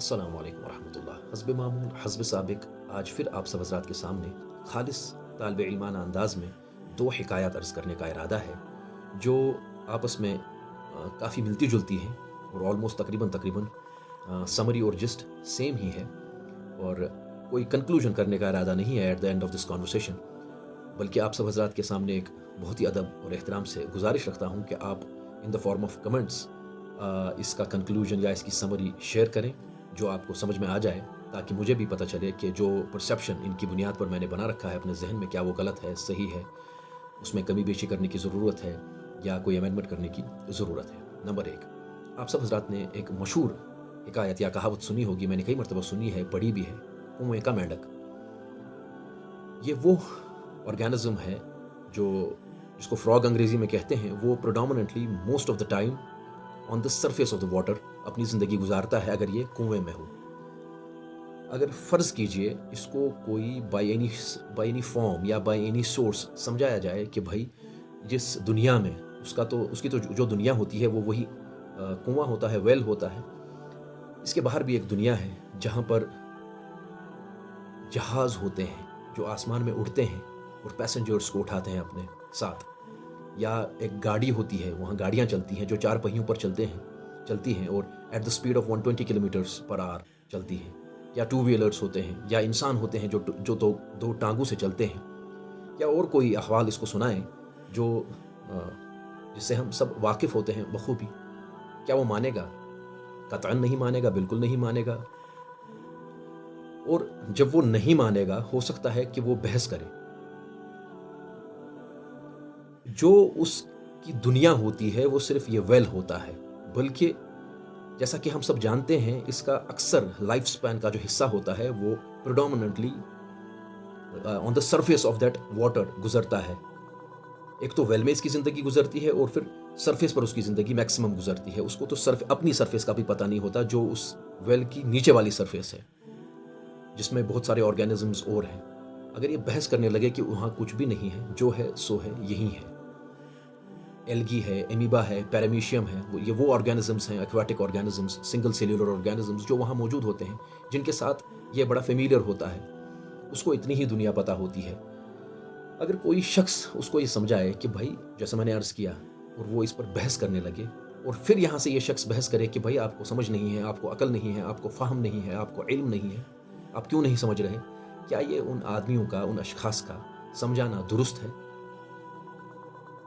अस्सलाम वालेकुम वरहमतुल्लाह। हस्ब मामूल हस्ब साबिक आज फिर आप सब हज़रात के सामने खालिस तालिब इल्माना अंदाज में दो हिकायत अर्ज़ करने का इरादा है जो आपस में काफ़ी मिलती जुलती हैं और ऑलमोस्ट तकरीबन तकरीबन समरी और जिस्ट सेम ही है। और कोई कंक्लूजन करने का इरादा नहीं है at the end of this conversation, बल्कि आप सब हज़रात के सामने एक बहुत ही अदब और एहतराम से गुजारिश रखता हूँ कि आप in the form of comments इसका कंक्लूजन या इसकी समरी शेयर करें जो आपको समझ में आ जाए, ताकि मुझे भी पता चले कि जो परसेप्शन इनकी बुनियाद पर मैंने बना रखा है अपने जहन में, क्या वो गलत है, सही है, उसमें कमी बेशी करने की ज़रूरत है या कोई अमेंडमेंट करने की ज़रूरत है। नंबर एक, आप सब हज़रात ने एक मशहूर हिकायत या कहावत सुनी होगी, मैंने कई मरतबा सुनी है, पढ़ी भी है, कुएं का मेंढक। ये वो ऑर्गेनिज्म है जो जिसको फ्रॉग अंग्रेज़ी में कहते हैं। वो predominantly most of the time on the surface of the water अपनी ज़िंदगी गुजारता है अगर ये कुएं में हो। अगर फ़र्ज़ कीजिए इसको कोई बाय एनी फॉर्म या बाय एनी सोर्स समझाया जाए कि भाई जिस दुनिया में उसकी तो जो दुनिया होती है वो वही कुआं होता है, वेल होता है। इसके बाहर भी एक दुनिया है जहाँ पर जहाज़ होते हैं जो आसमान में उड़ते हैं और पैसेंजर्स को उठाते हैं अपने साथ, या एक गाड़ी होती है, वहाँ गाड़ियाँ चलती हैं जो चार पहियों पर चलती हैं और at the speed of 120 kilometres per hour चलती हैं, या टू व्हीलर्स होते हैं, या इंसान होते हैं जो तो दो टांगों से चलते हैं, या और कोई अहवाल इसको सुनाएं जो जिससे हम सब वाकिफ़ होते हैं बखूबी। क्या वो मानेगा? कतअन नहीं मानेगा, बिल्कुल नहीं मानेगा। और जब वो नहीं मानेगा हो सकता है कि वो बहस करे। जो उसकी दुनिया होती है वो सिर्फ ये वेल होता है, बल्कि जैसा कि हम सब जानते हैं इसका अक्सर लाइफ स्पैन का जो हिस्सा होता है वो predominantly on the surface of that water गुजरता है। एक तो वेल में इसकी ज़िंदगी गुजरती है और फिर सरफेस पर उसकी ज़िंदगी मैक्सिमम गुजरती है। उसको तो अपनी सरफेस का भी पता नहीं होता जो उस वेल की नीचे वाली सरफेस है जिसमें बहुत सारे ऑर्गेनिजम्स और हैं। अगर ये बहस करने लगे कि वहाँ कुछ भी नहीं है, जो है सो है, यही है, एल्गी है, एमीबा है, पैरामीशियम है, ये वो ऑर्गेनिजम्स हैं, aquatic organisms, single cellular organisms जो वहाँ मौजूद होते हैं, जिनके साथ ये बड़ा फेमिलियर होता है, उसको इतनी ही दुनिया पता होती है। अगर कोई शख्स उसको ये समझाए कि भाई, जैसा मैंने अर्ज़ किया, और वो इस पर बहस करने लगे, और फिर यहाँ से ये शख्स बहस करे कि भाई आपको समझ नहीं है, आपको अकल नहीं है, आपको फ़हम नहीं है, आपको इल्म नहीं है, आप क्यों नहीं समझ रहे, क्या ये उन आदमियों का, उन अशखास का समझाना दुरुस्त है,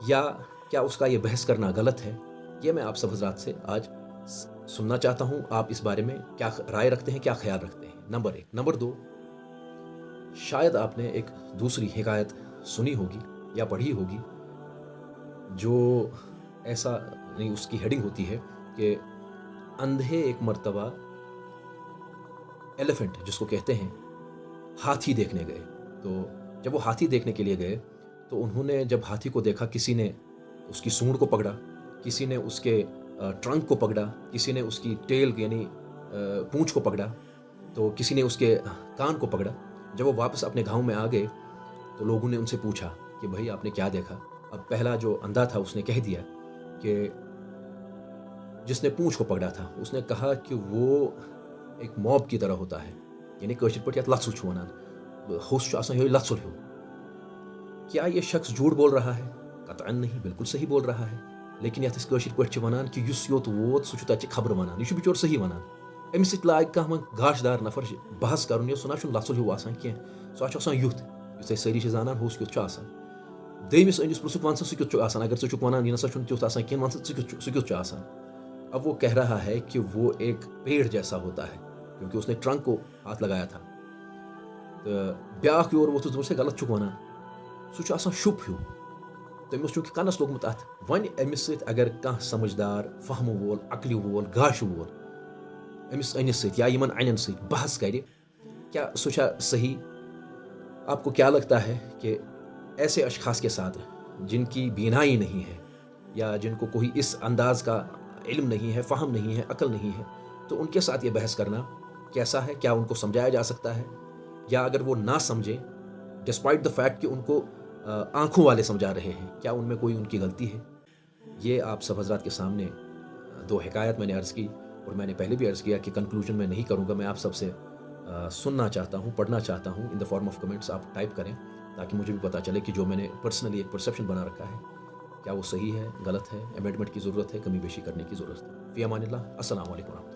या क्या उसका ये बहस करना गलत है? ये मैं आप सब हज़रात से आज सुनना चाहता हूँ। आप इस बारे में क्या राय रखते हैं, क्या ख्याल रखते हैं? नंबर एक। नंबर दो, शायद आपने एक दूसरी हिकायत सुनी होगी या पढ़ी होगी जो ऐसा नहीं, उसकी हेडिंग होती है कि अंधे एक मर्तबा एलिफेंट जिसको कहते हैं हाथी देखने गए। तो जब वो हाथी देखने के लिए गए तो उन्होंने जब हाथी को देखा, किसी ने उसकी सूंड को पकड़ा, किसी ने उसके ट्रंक को पकड़ा, किसी ने उसकी टेल यानी पूंछ को पकड़ा, तो किसी ने उसके कान को पकड़ा। जब वो वापस अपने गांव में आ गए तो लोगों ने उनसे पूछा कि भाई आपने क्या देखा? अब पहला जो अंधा था उसने कह दिया कि जिसने पूंछ को पकड़ा था उसने कहा कि वो एक मॉब की तरह होता है, यानी कशिर पट यात लत्सुल छु वनान, होश आसान यो लत्सुल हो। क्या ये शख्स झूठ बोल रहा है? कतअन नहीं, बिल्कुल सही बोल रहा है। लेकिन यत कशिर पट वनान कि युस योत वोत सु छु तत खबर वनान, यह बिचोर सही वनान। अमिस सत लाग कह गाशदार नफर बहस कर, सह ना लत्सुल हो आसान कह, सह युथ युथ सारी जानान होश क्युथ आसान। दमिस अनिस पृछुक वन सह क्युथ आसान, अगर छु वनान यह ना तुथ आसान कह, वन सह क्युथ आसान। अब वो कह रहा है कि वो एक पेड़ जैसा होता है क्योंकि उसने ट्रंक को हाथ लगाया था। तो ब्याख योर वोथुस दोस्त गलत छु वनान, सह शुप हूँ, तमिस चूंकि कनस लोगमुत अत। वन अमिस सत अगर कह समझदार, फहम वोल, अकल वोल, गाश वोल अमिस अनिस सत या यमन अनन सत बहस करे, क्या सह सही? आपको क्या लगता है कि ऐसे अशखास के साथ जिनकी बीनाई नहीं है या जिनको कोई इस अंदाज का इल्म नहीं है, फ़हम नहीं है, अकल नहीं है, तो उनके साथ ये बहस करना कैसा है? क्या उनको समझाया जा सकता है? या अगर वो ना समझे डिस्पाइट द फैक्ट कि उनको आंखों वाले समझा रहे हैं, क्या उनमें कोई उनकी गलती है? ये आप सब हज़रात के सामने दो हिकायत मैंने अर्ज़ की اور میں نے پہلے بھی عرض کیا کہ کنکلوژن میں نہیں کروں گا، میں آپ سب سے سننا چاہتا ہوں، پڑھنا چاہتا ہوں ان دا فارم آف کمنٹس. آپ ٹائپ کریں تاکہ مجھے بھی پتہ چلے کہ جو میں نے پرسنلی ایک پرسیپشن بنا رکھا ہے کیا وہ صحیح ہے، غلط ہے، امینڈمنٹ کی ضرورت ہے، کمی بیشی کرنے کی ضرورت ہے. فی امان اللہ. السلام علیکم ورحمۃ اللہ.